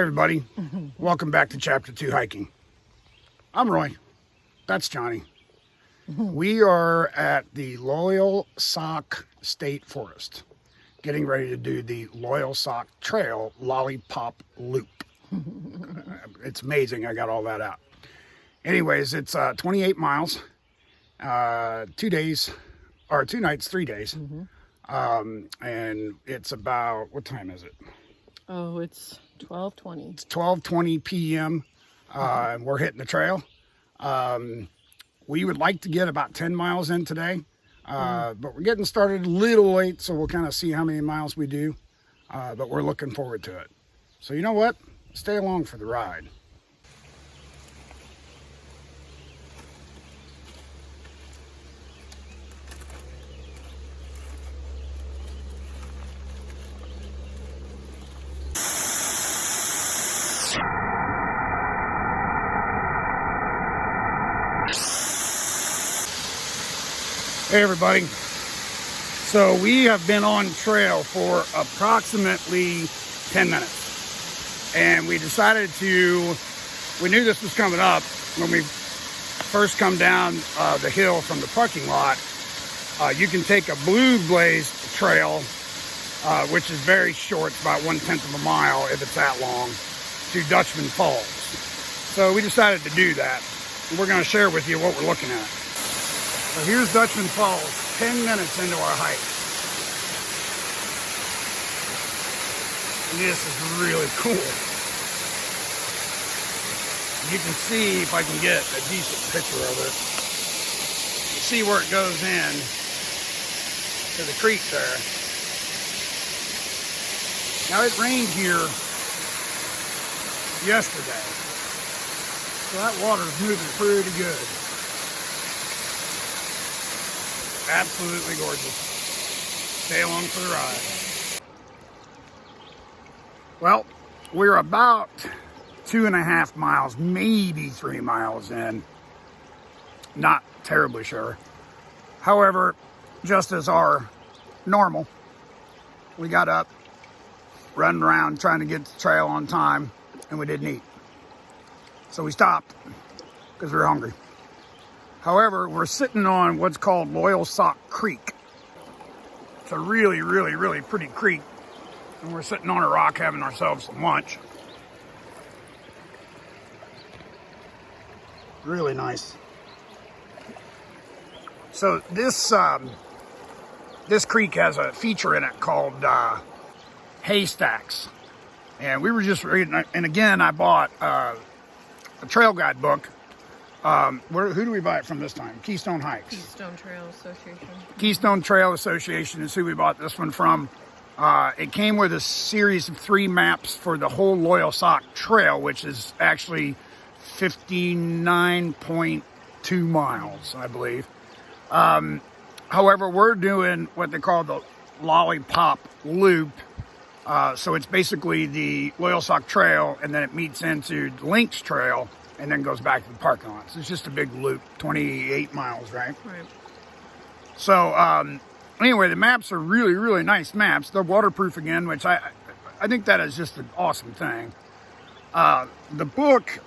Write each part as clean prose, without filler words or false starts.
everybody. Welcome back to Chapter 2 Hiking. I'm Roy. That's Johnny. We are at the Loyalsock State Forest, getting ready to do the Loyalsock Trail Lollipop Loop. It's amazing I got all that out. Anyways, it's 28 miles, 2 days, or 2 nights, 3 days. And it's about, what time is it? Oh, it's 12:20. It's 12:20 p.m. And we're hitting the trail. We would like to get about 10 miles in today, but we're getting started a little late, so we'll kind of see how many miles we do. But we're looking forward to it. So you know what? Stay along for the ride. Hey everybody, so we have been on trail for approximately 10 minutes, and we decided we knew this was coming up when we first come down the hill from the parking lot. You can take a blue blaze trail, which is very short, it's about 1/10 of a mile if it's that long, to Dutchman Falls. So we decided to do that, and we're going to share with you what we're looking at. So here's Dutchman Falls, 10 minutes into our hike. This is really cool. You can see, if I can get a decent picture of it, see where it goes in to the creek there. Now it rained here yesterday, so that water's moving pretty good. Absolutely gorgeous. Stay along for the ride. Well, we're about 2.5 miles, maybe 3 miles in. Not terribly sure. However, just as our normal, we got up, running around trying to get to the trail on time, and we didn't eat. So we stopped because we were hungry. However, we're sitting on what's called Loyalsock Creek. It's a really, really, really pretty creek. And we're sitting on a rock having ourselves some lunch. Really nice. So this creek has a feature in it called haystacks. And we were just reading, and again, I bought a trail guide book. Who do we buy it from this time? Keystone Hikes. Keystone Trail Association. Keystone Trail Association is who we bought this one from. It came with a series of 3 maps for the whole Loyalsock Trail, which is actually 59.2 miles, I believe. However, we're doing what they call the Lollipop Loop. So it's basically the Loyalsock Trail, and then it meets into the Lynx Trail, and then goes back to the parking lot. So it's just a big loop, 28 miles, right? Right. So, anyway, the maps are really, really nice maps. They're waterproof again, which I think that is just an awesome thing. The book,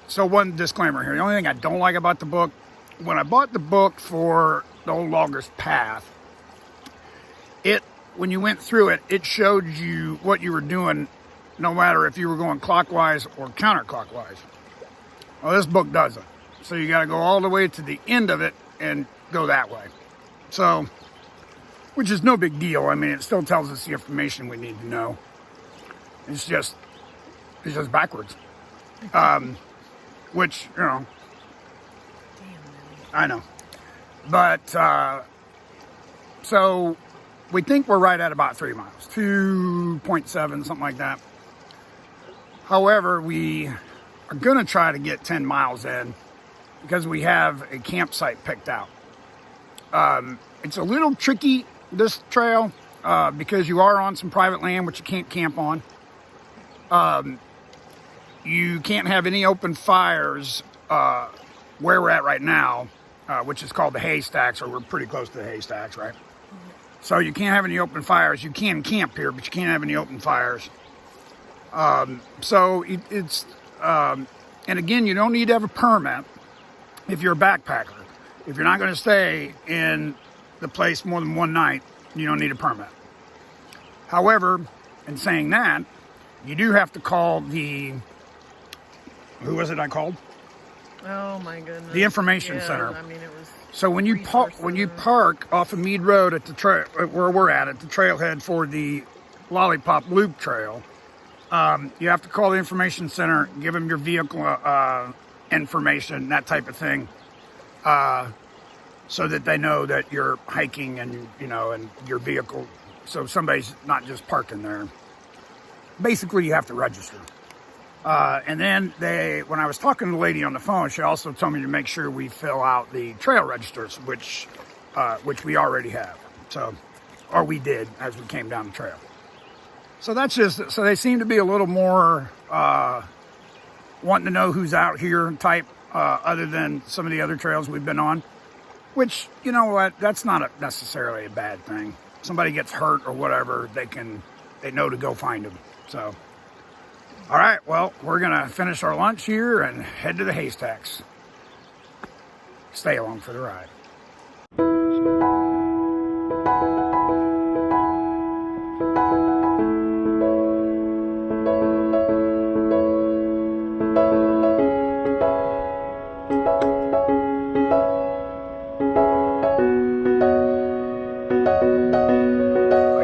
so one disclaimer here. The only thing I don't like about the book, when I bought the book for the Old Loggers Path, when you went through it, it showed you what you were doing, no matter if you were going clockwise or counterclockwise. Well, this book doesn't. So you got to go all the way to the end of it and go that way. So, which is no big deal. I mean, it still tells us the information we need to know. It's just backwards. Which, I know. But, so we think we're right at about 3 miles, 2.7, something like that. However, we are going to try to get 10 miles in because we have a campsite picked out. It's a little tricky, this trail, because you are on some private land, which you can't camp on. You can't have any open fires where we're at right now, which is called the haystacks, or we're pretty close to the haystacks, right? So you can't have any open fires. You can camp here, but you can't have any open fires. So it's, and again, you don't need to have a permit if you're a backpacker. If you're not going to stay in the place more than one night, you don't need a permit. However, in saying that, you do have to call the, who was it I called? Oh my goodness. The information center. I mean, it was. So when you park off of Mead Road at the trail where we're at the trailhead for the Lollipop Loop Trail, you have to call the information center, give them your vehicle information, that type of thing, so that they know that you're hiking and and your vehicle. So somebody's not just parking there. Basically, you have to register. And then when I was talking to the lady on the phone, she also told me to make sure we fill out the trail registers, which we already have. So, or we did as we came down the trail. So that's just, so they seem to be a little more wanting to know who's out here type, other than some of the other trails we've been on, which, you know what, that's not necessarily a bad thing. Somebody gets hurt or whatever, they know to go find them. So, all right, well, we're going to finish our lunch here and head to the haystacks. Stay along for the ride.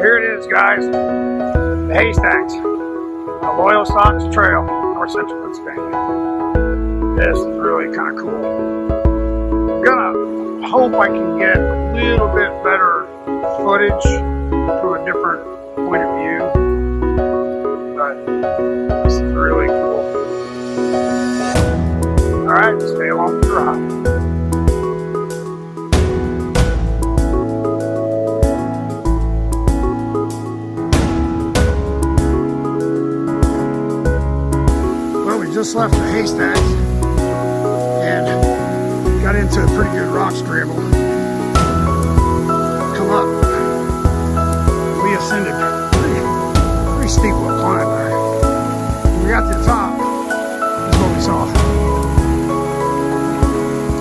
Here it is, guys. The haystacks. The Loyalsock Trail, North Central Pennsylvania. This is really kind of cool. I'm gonna hope I can get a little bit better footage through a different point of view, but this is really cool. All right, stay along for the ride. Just left the haystacks and got into a pretty good rock scramble. Come up. We ascended pretty steep little climb there. When we got to the top, that's what we saw.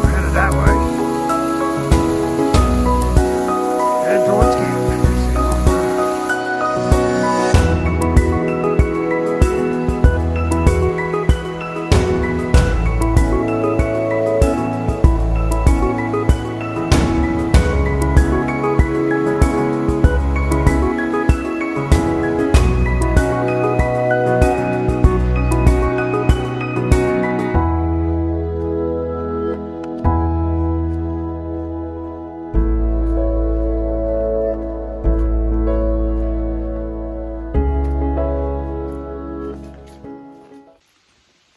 Headed that way. Headed towards camp.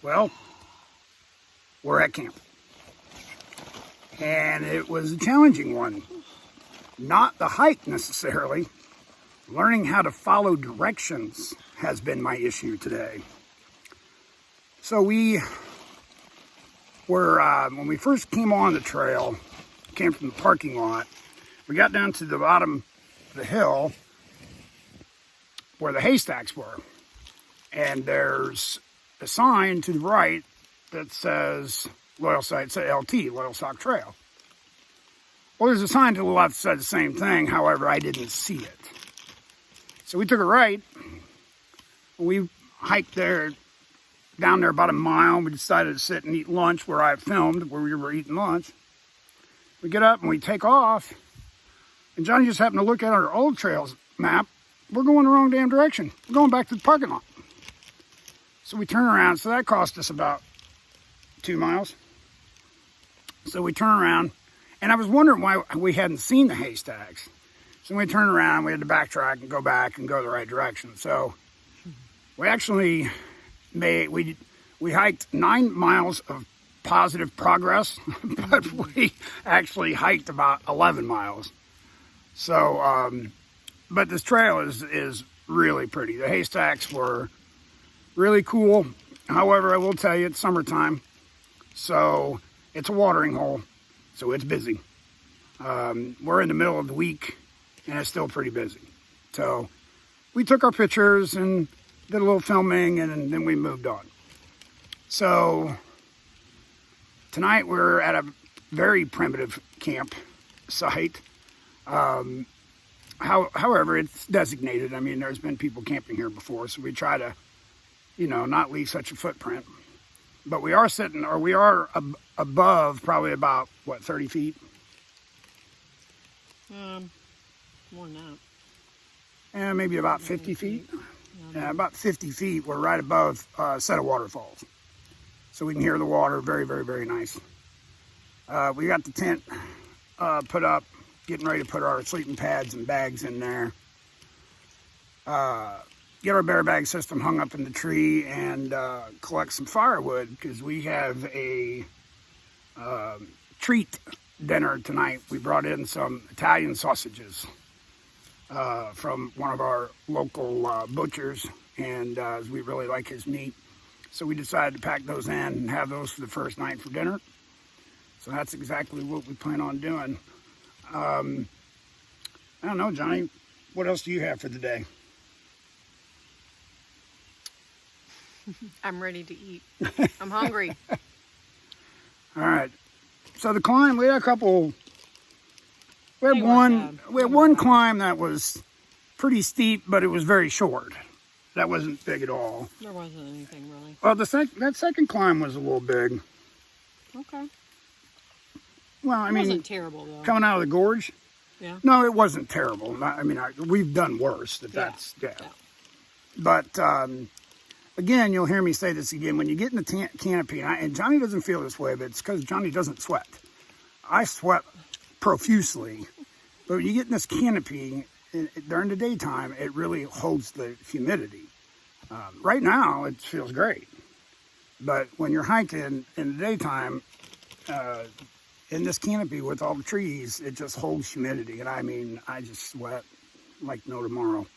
Well, we're at camp, and it was a challenging one. Not the hike necessarily. Learning how to follow directions has been my issue today. So we were, when we first came on the trail, came from the parking lot, we got down to the bottom of the hill where the haystacks were. And there's a sign to the right that says Loyalsock, it's a LT, Loyalsock Trail. Well, there's a sign to the left that said the same thing, however, I didn't see it. So we took a right, we hiked down there about a mile, we decided to sit and eat lunch where I filmed, where we were eating lunch. We get up and we take off, and Johnny just happened to look at our old trails map. We're going the wrong damn direction. We're going back to the parking lot. So we turn around, so that cost us about 2 miles. So we turn around, and I was wondering why we hadn't seen the haystacks. So we turned around, we had to backtrack and go back and go the right direction. So we actually we hiked 9 miles of positive progress, but we actually hiked about 11 miles. So, but this trail is really pretty. The haystacks were really cool. However, I will tell you, it's summertime, so it's a watering hole, so it's busy. We're in the middle of the week, and it's still pretty busy. So we took our pictures and did a little filming, and then we moved on. So tonight we're at a very primitive camp site. However, it's designated. I mean, there's been people camping here before, so we try to, not leave such a footprint. But we are above probably about, 30 feet? More than that. Yeah, maybe about 50 feet. Yeah, about 50 feet. We're right above a set of waterfalls. So we can hear the water. Very, very, very nice. We got the tent put up, getting ready to put our sleeping pads and bags in there. Get our bear bag system hung up in the tree and collect some firewood, because we have a treat dinner tonight. We brought in some Italian sausages from one of our local butchers, and we really like his meat. So we decided to pack those in and have those for the first night for dinner. So that's exactly what we plan on doing. I don't know, Johnny, what else do you have for the day? I'm ready to eat. I'm hungry. All right. So the climb, we had one climb that was pretty steep, but it was very short. That wasn't big at all. There wasn't anything really. Well, that second climb was a little big. Okay. Well, It wasn't terrible though. Coming out of the gorge. Yeah. No, it wasn't terrible. We've done worse. Yeah. But again, you'll hear me say this again. When you get in the canopy, and Johnny doesn't feel this way, but it's because Johnny doesn't sweat. I sweat profusely. But when you get in this canopy, during the daytime, it really holds the humidity. Right now, it feels great. But when you're hiking in the daytime, in this canopy with all the trees, it just holds humidity. And I just sweat like no tomorrow.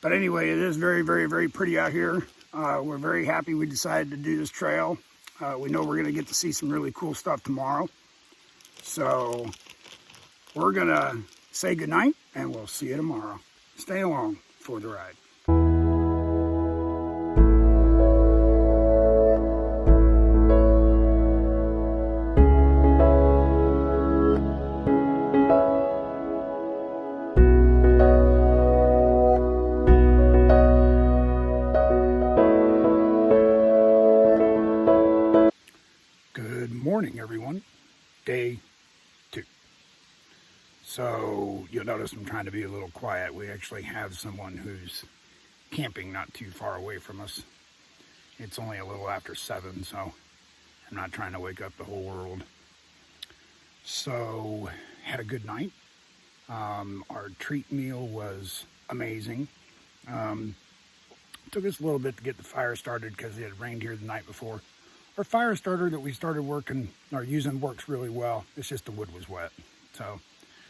But anyway, it is very, very, very pretty out here. We're very happy we decided to do this trail. We know we're going to get to see some really cool stuff tomorrow. So we're going to say goodnight, and we'll see you tomorrow. Stay along for the ride. Good morning, everyone. Day 2. So you'll notice I'm trying to be a little quiet. We actually have someone who's camping not too far away from us. It's only a little after 7, so I'm not trying to wake up the whole world. So had a good night. Our treat meal was amazing. Took us a little bit to get the fire started because it had rained here the night before. Our fire starter that we started using works really well. It's just the wood was wet. So,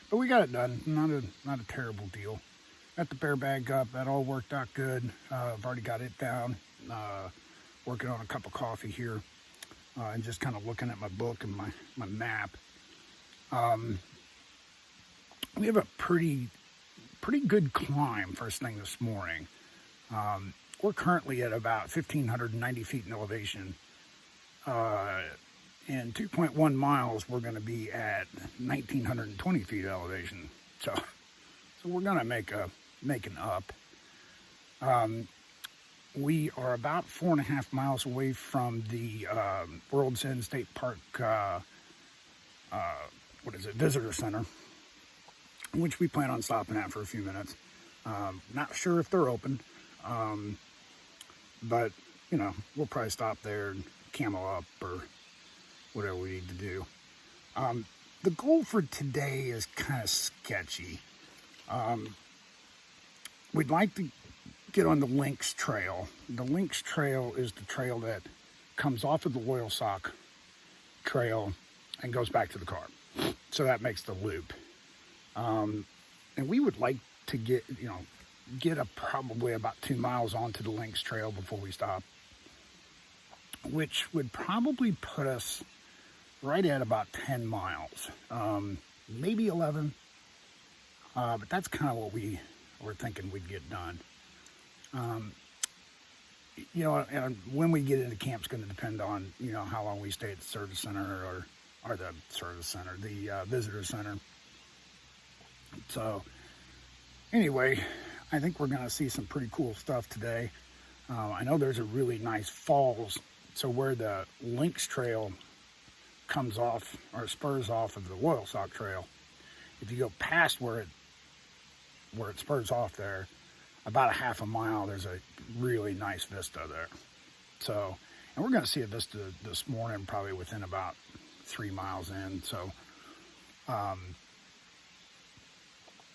but we got it done. Not a terrible deal. Got the bear bag up. That all worked out good. I've already got it down. Working on a cup of coffee here, and just kind of looking at my book and my map. We have a pretty good climb first thing this morning. We're currently at about 1,590 feet in elevation. In 2.1 miles, we're going to be at 1,920 feet elevation. So we're going to make an up. We are about 4.5 miles away from the World's End State Park, visitor center, which we plan on stopping at for a few minutes. Not sure if they're open, but we'll probably stop there and camel up or whatever we need to do. The goal for today is kind of sketchy. We'd like to get on the Lynx Trail. The Lynx Trail is the trail that comes off of the Loyalsock Trail and goes back to the car. So that makes the loop. And we would like to get probably about 2 miles onto the Lynx Trail before we stop, which would probably put us right at about 10 miles, maybe 11, but that's kind of what we were thinking we'd get done. you know, and when we get into camp is going to depend on, you know, how long we stay at the service center or the service center, the visitor center. So anyway, I think we're going to see some pretty cool stuff today. I know there's a really nice falls. So where the Lynx Trail comes off or spurs off of the Loyalsock Trail, if you go past where it spurs off there, about a half a mile, there's a really nice vista there. So, and we're going to see a vista this morning, probably within about 3 miles in. So,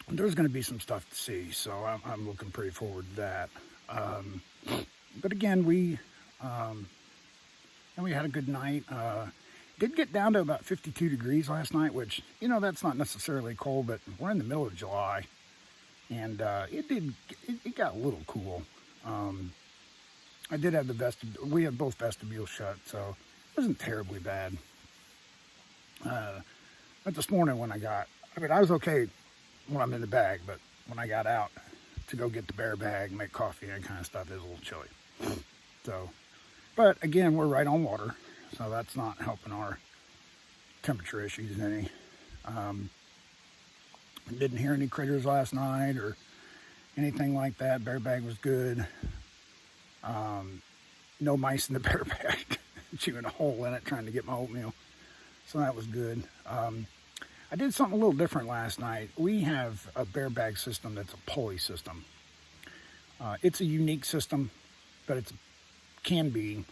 there's going to be some stuff to see. So I'm looking pretty forward to that. But again, we had a good night. Did get down to about 52 degrees last night, which, you know, that's not necessarily cold, but we're in the middle of July, and it got a little cool. I did have the vestibule. We had both vestibules shut, so it wasn't terribly bad. But this morning when I was okay when I'm in the bag, but when I got out to go get the bear bag, make coffee, and that kind of stuff, it was a little chilly. So, but again, we're right on water, so that's not helping our temperature issues any. Didn't hear any critters last night or anything like that. Bear bag was good. No mice in the bear bag, chewing a hole in it trying to get my oatmeal. So that was good. I did something a little different last night. We have a bear bag system that's a pulley system. It's a unique system, but it can be,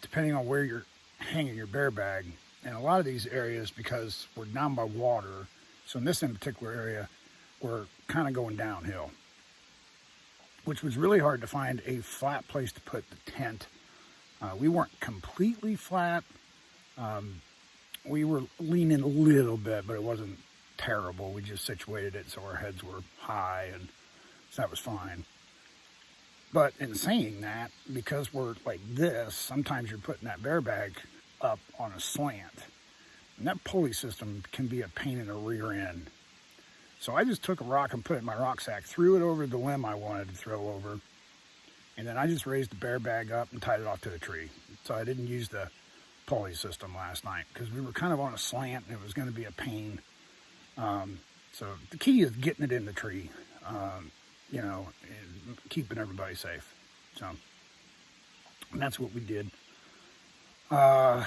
depending on where you're hanging your bear bag. And a lot of these areas, because we're down by water, so in this in particular area, we're kind of going downhill, which was really hard to find a flat place to put the tent. We weren't completely flat. We were leaning a little bit, but it wasn't terrible. We just situated it so our heads were high, and so that was fine. But in saying that, because we're like this, sometimes you're putting that bear bag up on a slant. And that pulley system can be a pain in the rear end. So I just took a rock and put it in my rucksack, threw it over the limb I wanted to throw over, and then I just raised the bear bag up and tied it off to the tree. So I didn't use the pulley system last night because we were kind of on a slant and it was going to be a pain. So the key is getting it in the tree, you know, and keeping everybody safe. So and that's what we did. Other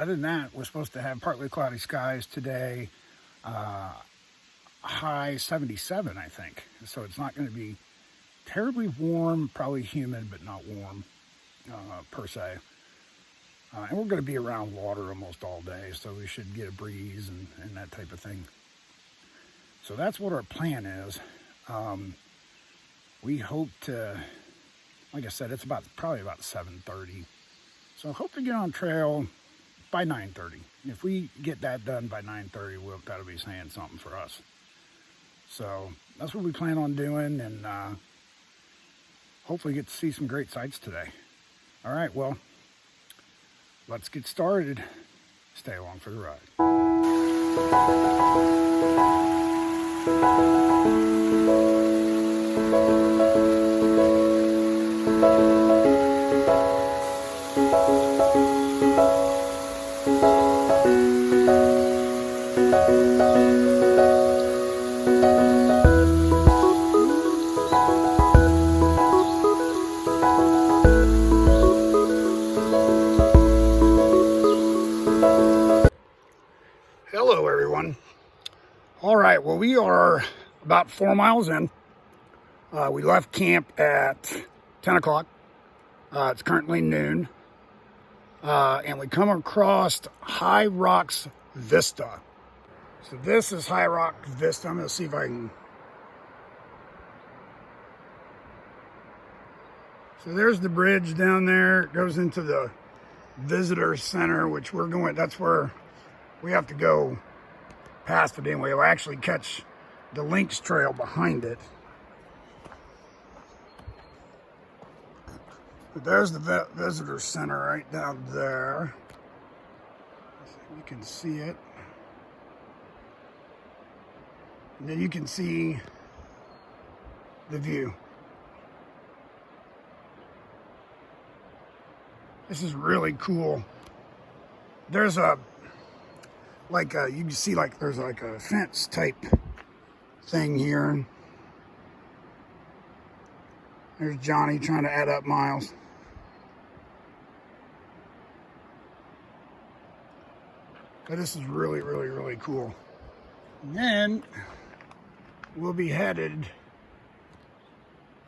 than that, we're supposed to have partly cloudy skies today. High 77, I think. So it's not going to be terribly warm, probably humid, but not warm per se. And we're going to be around water almost all day, so we should get a breeze and that type of thing. So that's what our plan is. We hope to, like I said, it's probably about 7:30. So hope to get on trail by 9:30. If we get that done by 9:30, that'll be saying something for us. So that's what we plan on doing, and hopefully get to see some great sights today. All right, well, let's get started. Stay along for the ride. Hello, everyone. All right, well, we are about 4 miles in. We left camp at 10 o'clock. It's currently noon. And we come across High Rocks Vista. So this is High Rock Vista. I'm going to see if I can... So there's the bridge down there. It goes into the visitor center, which we're going... That's where we have to go past it anyway. We'll actually catch the Lynx Trail behind it. But there's the visitor center right down there. You can see it. And then you can see the view. This is really cool. There's a, like a, you can see like there's like a fence type thing here. There's Johnny trying to add up miles. But this is really, really, really cool. And then we'll be headed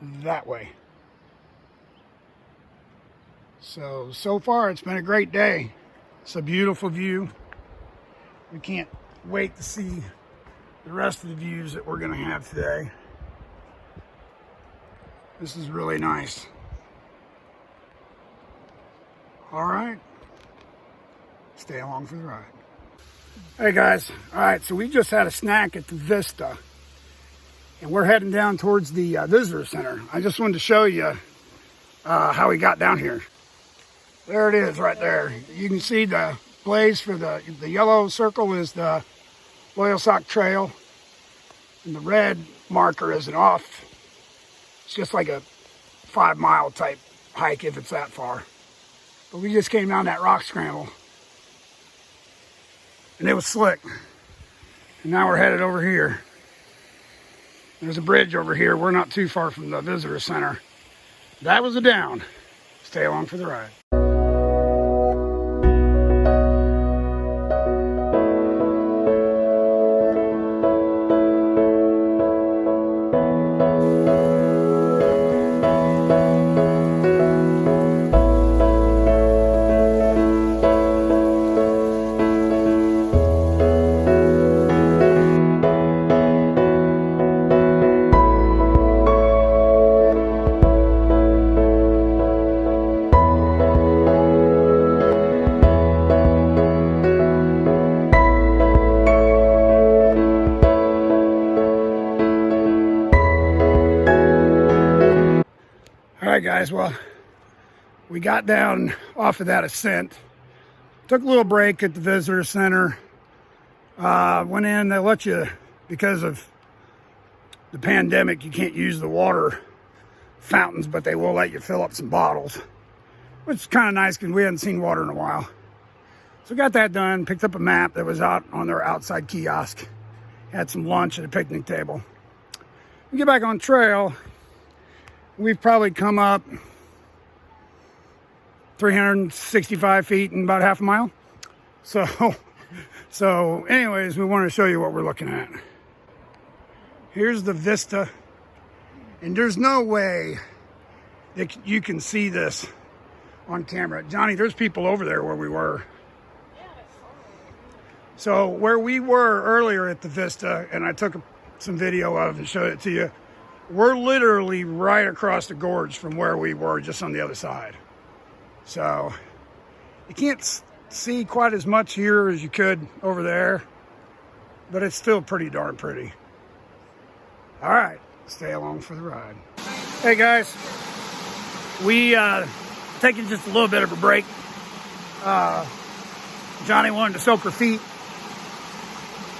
that way. So far it's been a great day. It's a beautiful view. We can't wait to see the rest of the views that we're gonna have today. This is really nice. All right, stay along for the ride. Hey guys, all right, so we just had a snack at the Vista and we're heading down towards the visitor center. I just wanted to show you how we got down here. There it is right there. You can see the blaze for the yellow circle is the Loyalsock Trail, and the red marker is an off. It's just like a 5-mile type hike if it's that far. But we just came down that rock scramble and it was slick. And now we're headed over here. There's a bridge over here. We're not too far from the visitor center. That was a down. Stay along for the ride. All right, guys, well, we got down off of that ascent, took a little break at the visitor center, went in. They let you, because of the pandemic, you can't use the water fountains, but they will let you fill up some bottles, which is kind of nice because we hadn't seen water in a while. So got that done, picked up a map that was out on their outside kiosk, had some lunch at a picnic table. We get back on trail. We've probably come up 365 feet in about half a mile. So anyways, we want to show you what we're looking at. Here's the Vista. And there's no way that you can see this on camera. Johnny, there's people over there where we were. So where we were earlier at the Vista, and I took some video of and showed it to you, we're literally right across the gorge from where we were, just on the other side. So you can't see quite as much here as you could over there, but it's still pretty darn pretty. All right, stay along for the ride. Hey guys, we taking just a little bit of a break. Johnny wanted to soak her feet,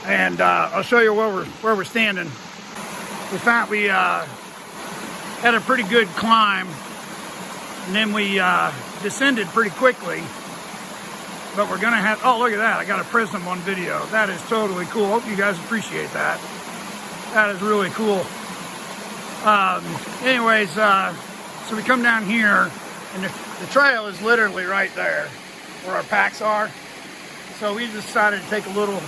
and I'll show you where we're standing. We found we had a pretty good climb, and then we descended pretty quickly. But we're gonna have, oh, look at that, I got a prism on video. That is totally cool. Hope you guys appreciate that. That is really cool. Anyways, so we come down here, and the trail is literally right there where our packs are. So we decided to take a little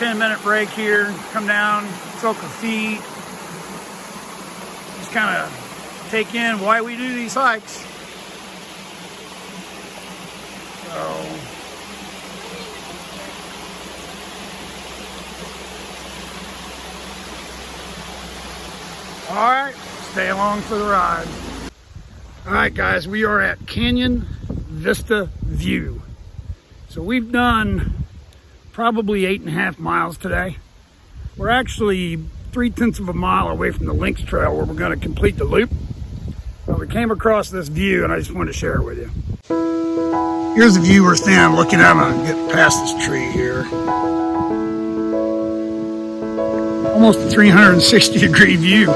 10-minute break here, come down, soak our feet, just kind of take in why we do these hikes. So, all right, stay along for the ride. All right, guys, we are at Canyon Vista View. So we've done probably 8.5 miles today. We're actually 0.3 of a mile away from the Lynx Trail where we're going to complete the loop. But we came across this view and I just wanted to share it with you. Here's the view we're standing looking at. I'm going to get past this tree here. Almost a 360-degree view,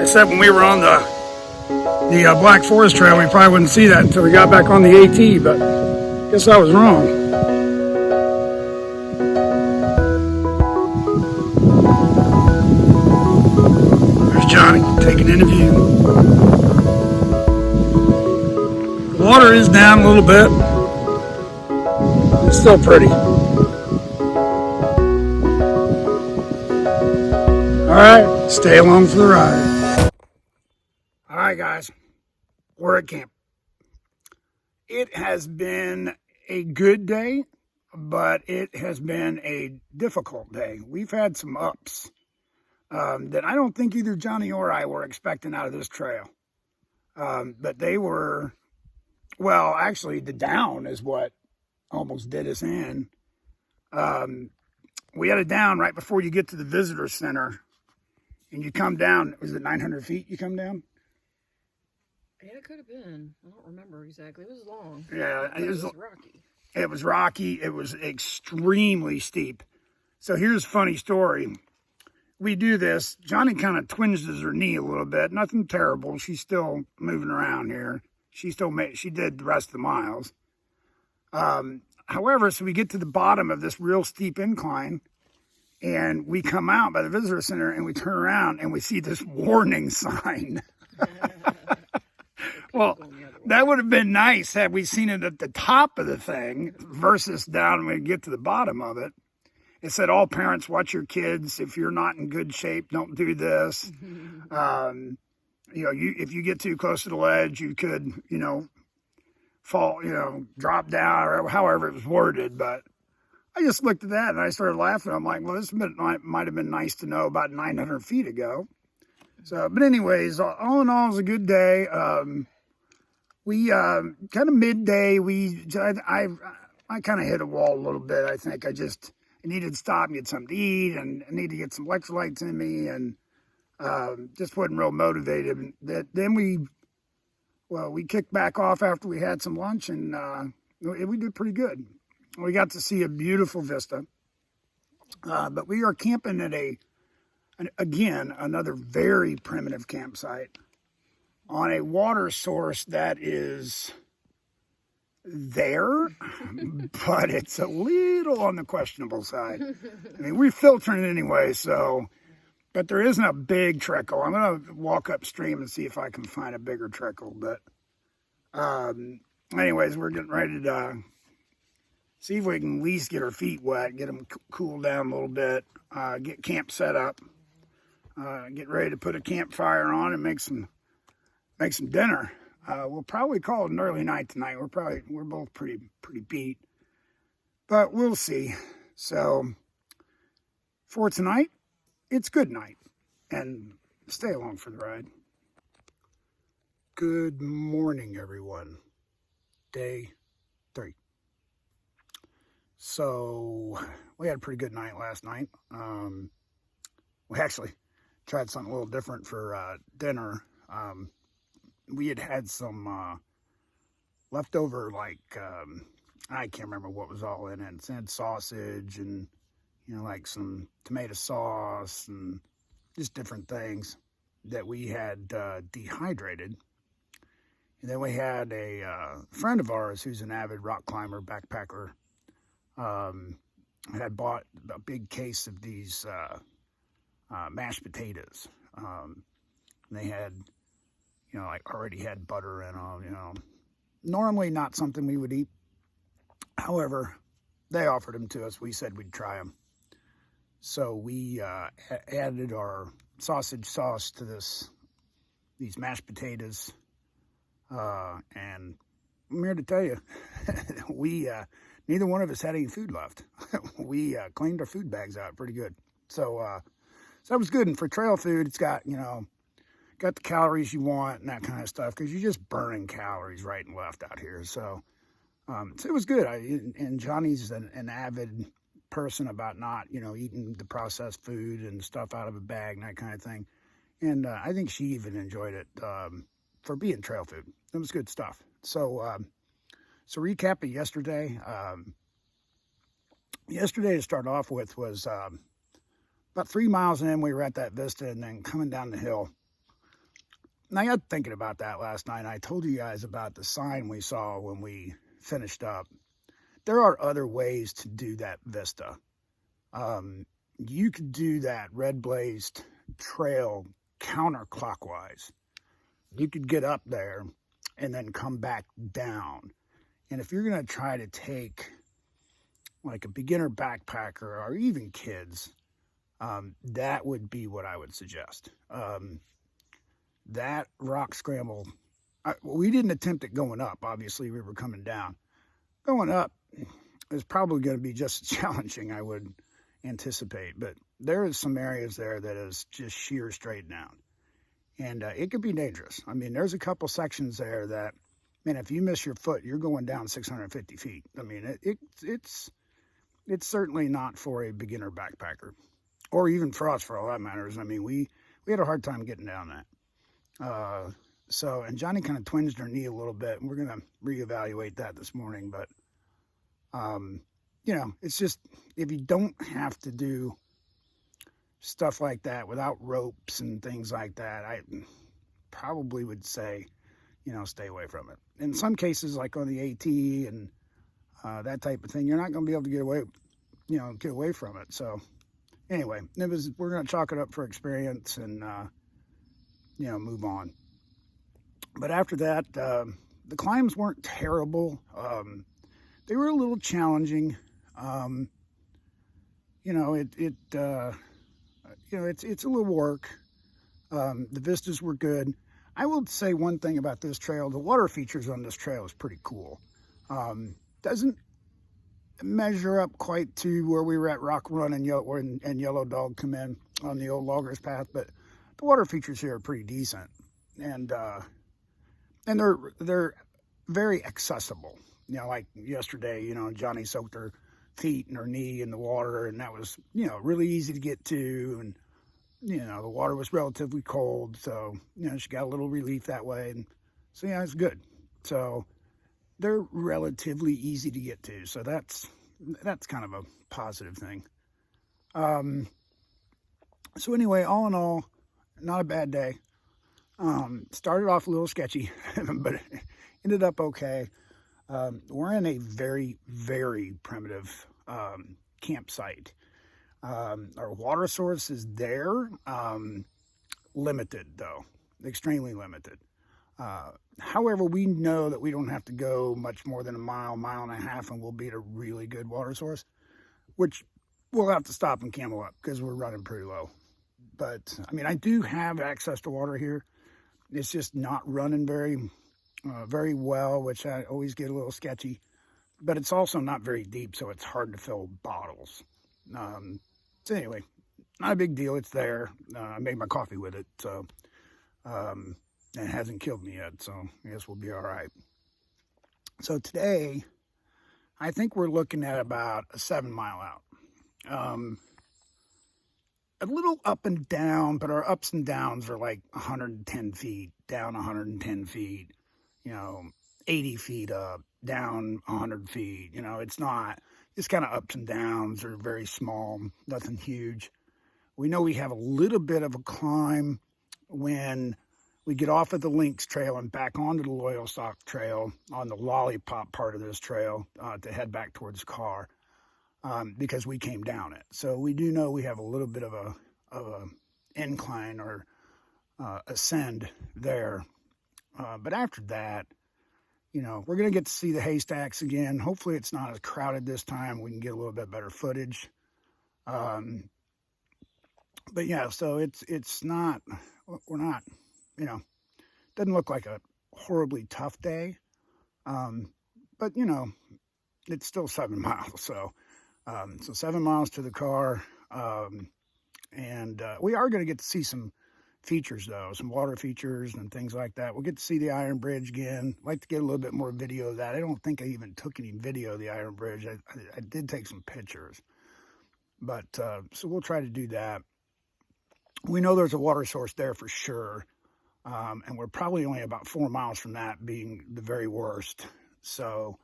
except when we were on the the Black Forest Trail, we probably wouldn't see that until we got back on the AT, but I guess I was wrong. There's Johnny taking in a view. The water is down a little bit. It's still pretty. Alright, stay along for the ride. Alright guys, we're at camp. It has been a good day, but it has been a difficult day. We've had some ups that I don't think either Johnny or I were expecting out of this trail. But they were, well, actually the down is what almost did us in. We had a down right before you get to the visitor center, and you come down. Was it 900 feet you come down? Yeah, it could have been. I don't remember exactly. It was long. Yeah, it was rocky. It was rocky. It was extremely steep. So here's a funny story. We do this. Johnny kind of twinges her knee a little bit. Nothing terrible. She's still moving around here. She did the rest of the miles. However, so we get to the bottom of this real steep incline, and we come out by the visitor center, and we turn around, and we see this warning sign. Well, that would have been nice had we seen it at the top of the thing versus down when we get to the bottom of it. It said, all parents, watch your kids. If you're not in good shape, don't do this. If you get too close to the ledge, you could, fall, drop down, or however it was worded. But I just looked at that and I started laughing. I'm like, well, this might have been nice to know about 900 feet ago. So, but anyways, all in all, it was a good day. We kind of midday, I kind of hit a wall a little bit. I think I needed to stop and get something to eat, and I needed to get some electrolytes in me, and just wasn't real motivated. Then we kicked back off after we had some lunch, and we did pretty good. We got to see a beautiful vista, but we are camping at again, another very primitive campsite on a water source that is there, but it's a little on the questionable side. I mean, we're filtering it anyway, but there isn't a big trickle. I'm going to walk upstream and see if I can find a bigger trickle. But anyways, we're getting ready to see if we can at least get our feet wet, get them cool down a little bit, get camp set up, get ready to put a campfire on and make some dinner. We'll probably call it an early night tonight. We're both pretty beat, but we'll see. So for tonight, it's good night, and stay along for the ride. Good morning, everyone. Day 3. So we had a pretty good night last night. We actually tried something a little different for dinner. We had some leftover, I can't remember what was all in it. It had sausage and, like some tomato sauce and just different things that we had dehydrated. And then we had a friend of ours who's an avid rock climber, backpacker, had bought a big case of these mashed potatoes. They had, already had butter in them, Normally not something we would eat. However, they offered them to us. We said we'd try them. So we added our sausage sauce to these mashed potatoes. And I'm here to tell you, neither one of us had any food left. We cleaned our food bags out pretty good. So that was good. And for trail food, it's got, got the calories you want and that kind of stuff, because you're just burning calories right and left out here. So it was good. And Johnny's an avid person about not, eating the processed food and stuff out of a bag and that kind of thing. And I think she even enjoyed it for being trail food. It was good stuff. So recap of yesterday. Yesterday, to start off with, was about 3 miles in, we were at that Vista, and then coming down the hill, And I got thinking about that last night. I told you guys about the sign we saw when we finished up. There are other ways to do that Vista. You could do that red blazed trail counterclockwise. You could get up there and then come back down. And if you're going to try to take like a beginner backpacker or even kids, that would be what I would suggest. That rock scramble, we didn't attempt it going up. Obviously, we were coming down. Going up is probably going to be just as challenging, I would anticipate. But there is some areas there that is just sheer straight down. And it could be dangerous. I mean, there's a couple sections there that, man, if you miss your foot, you're going down 650 feet. I mean, it's certainly not for a beginner backpacker, or even for us, for all that matters. I mean, we had a hard time getting down that. So, and Johnny kind of twinged her knee a little bit, and we're going to reevaluate that this morning. But, you know, it's just, if you don't have to do stuff like that without ropes and things like that, I probably would say, you know, stay away from it. In some cases, like on the AT and that type of thing, you're not going to be able to get away from it. So anyway, we're going to chalk it up for experience and, you know, move on. But after that, the climbs weren't terrible. They were a little challenging. You know, it's a little work. The vistas were good. I will say one thing about this trail. The water features on this trail is pretty cool. Doesn't measure up quite to where we were at Rock Run and Yellow Dog come in on the old loggers path, but the water features here are pretty decent. And they're very accessible. You know, like yesterday, you know, Johnny soaked her feet and her knee in the water, and that was, you know, really easy to get to. And, you know, the water was relatively cold, so, you know, she got a little relief that way. And so, yeah, it's good. So they're relatively easy to get to. So that's kind of a positive thing. So anyway, all in all, not a bad day. Started off a little sketchy, but it ended up okay. We're in a very, very primitive campsite. Our water source is there, limited though, extremely limited. However, we know that we don't have to go much more than a mile and a half, and we'll be at a really good water source, which we'll have to stop and camel up because we're running pretty low. But I mean, I do have access to water here. It's just not running very well, which I always get a little sketchy. But it's also not very deep, so it's hard to fill bottles. So anyway, not a big deal. It's there. I made my coffee with it, so it hasn't killed me yet. So I guess we'll be all right. So today, I think we're looking at about a 7 mile out. A little up and down, but our ups and downs are like 110 feet, down 110 feet, you know, 80 feet up, down 100 feet. You know, it's kind of ups and downs are very small, nothing huge. We know we have a little bit of a climb when we get off of the Lynx Trail and back onto the Loyalsock Trail on the lollipop part of this trail to head back towards the car. Because we came down it. So we do know we have a little bit of a incline or ascend there. But after that, you know, we're going to get to see the haystacks again. Hopefully it's not as crowded this time. We can get a little bit better footage. But yeah, so it's not, we're not, you know, doesn't look like a horribly tough day. But, you know, it's still 7 miles. So 7 miles to the car, and we are going to get to see some features, though, some water features and things like that. We'll get to see the Iron Bridge again. I'd like to get a little bit more video of that. I don't think I even took any video of the Iron Bridge. I did take some pictures, but so we'll try to do that. We know there's a water source there for sure, and we're probably only about 4 miles from that being the very worst. So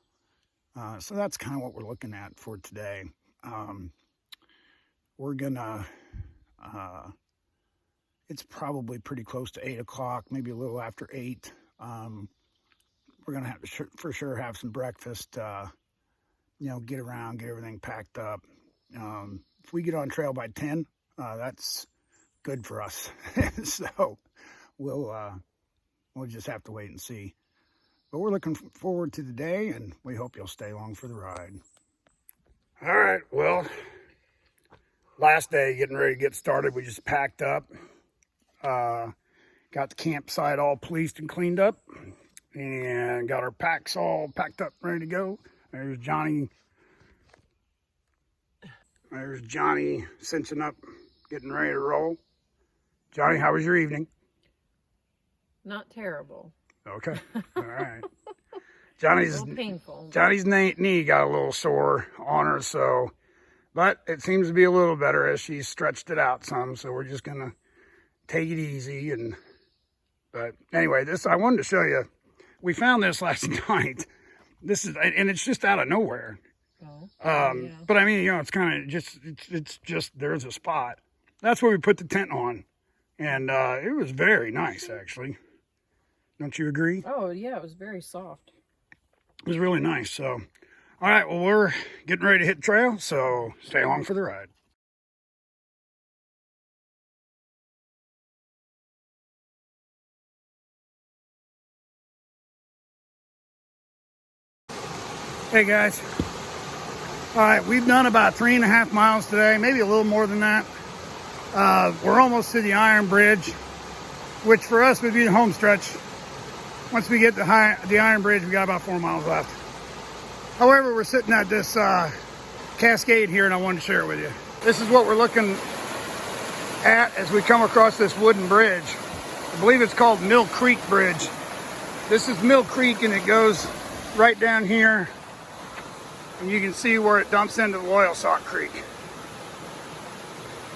that's kind of what we're looking at for today. We're gonna, It's probably pretty close to 8 o'clock, maybe a little after 8. We're going to have to for sure have some breakfast, you know, get around, get everything packed up. If we get on trail by 10, that's good for us. So we'll just have to wait and see. But we're looking forward to the day, and we hope you'll stay along for the ride. All right, well, last day, getting ready to get started. We just packed up, got the campsite all policed and cleaned up, and got our packs all packed up, ready to go. There's Johnny. There's Johnny cinching up, getting ready to roll. Johnny, how was your evening? Not terrible. Okay, all right. Johnny's a little painful. Johnny's knee got a little sore on her, so, but it seems to be a little better as she stretched it out some. So we're just gonna take it easy. But anyway, I wanted to show you. We found this last night. This is, and it's just out of nowhere. Oh, yeah. But I mean, you know, it's kind of just, it's just, there's a spot. That's where we put the tent on. And it was very nice, actually. Don't you agree? Oh, yeah, it was very soft. It was really nice. So, all right, well, we're getting ready to hit the trail, so stay along for the ride. Hey guys, all right, we've done about 3.5 miles today, maybe a little more than that. We're almost to the Iron Bridge, which for us would be the home stretch. Once we get to the Iron Bridge, we got about 4 miles left. However, we're sitting at this cascade here, and I wanted to share it with you. This is what we're looking at as we come across this wooden bridge. I believe it's called Mill Creek Bridge. This is Mill Creek, and it goes right down here. And you can see where it dumps into the Loyalsock Creek.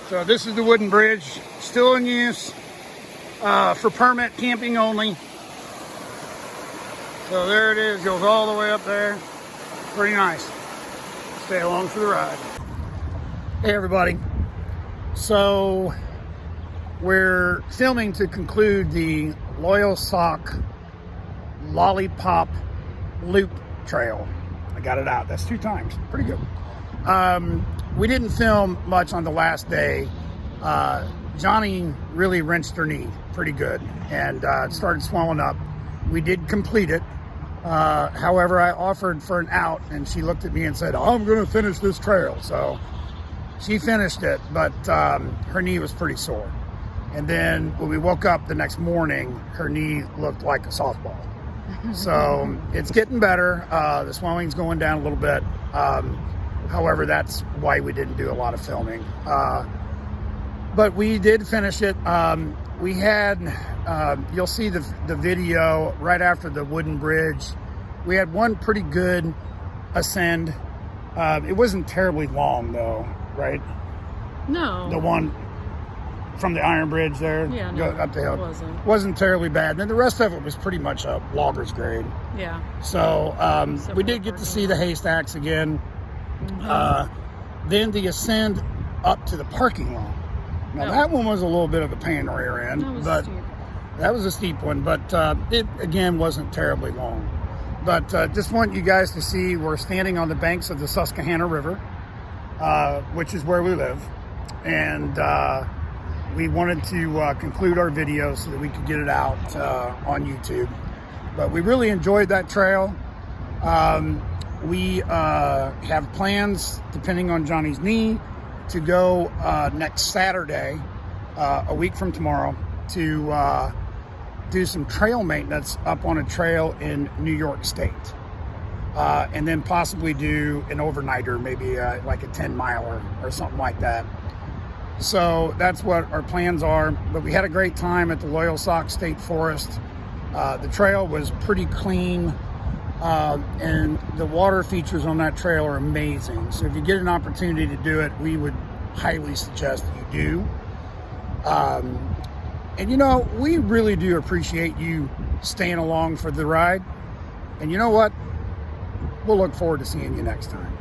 So this is the wooden bridge, still in use for permit camping only. So there it is, goes all the way up there. Pretty nice. Stay along for the ride. Hey everybody. So we're filming to conclude the Loyalsock Lollipop Loop Trail. I got it out. That's 2 times. Pretty good. We didn't film much on the last day. Johnny really wrenched her knee pretty good and it started swelling up. We did complete it. However, I offered for an out and she looked at me and said, I'm going to finish this trail. So she finished it, but her knee was pretty sore. And then when we woke up the next morning, her knee looked like a softball. So it's getting better. The swelling's going down a little bit. However, that's why we didn't do a lot of filming. But we did finish it. We had, you'll see the video right after the wooden bridge. We had one pretty good ascend. It wasn't terribly long though, right? No. The one from the Iron Bridge there, yeah, no, up the hill. It wasn't terribly bad. And then the rest of it was pretty much a logger's grade. Yeah. So we did get to see the haystacks again. Mm-hmm. Then the ascend up to the parking lot. Now that one was a little bit of a pain in the rear end, but that was a steep one. But it again wasn't terribly long. But just want you guys to see we're standing on the banks of the Susquehanna River, which is where we live, and we wanted to conclude our video so that we could get it out on YouTube. But we really enjoyed that trail. We have plans, depending on Johnny's knee, to go next Saturday, a week from tomorrow, to do some trail maintenance up on a trail in New York State. And then possibly do an overnighter, maybe like a 10-miler or something like that. So that's what our plans are. But we had a great time at the Loyalsock State Forest. The trail was pretty clean, and the water features on that trail are amazing. So if you get an opportunity to do it, we would highly suggest that you do. And you know, we really do appreciate you staying along for the ride. And you know what? We'll look forward to seeing you next time.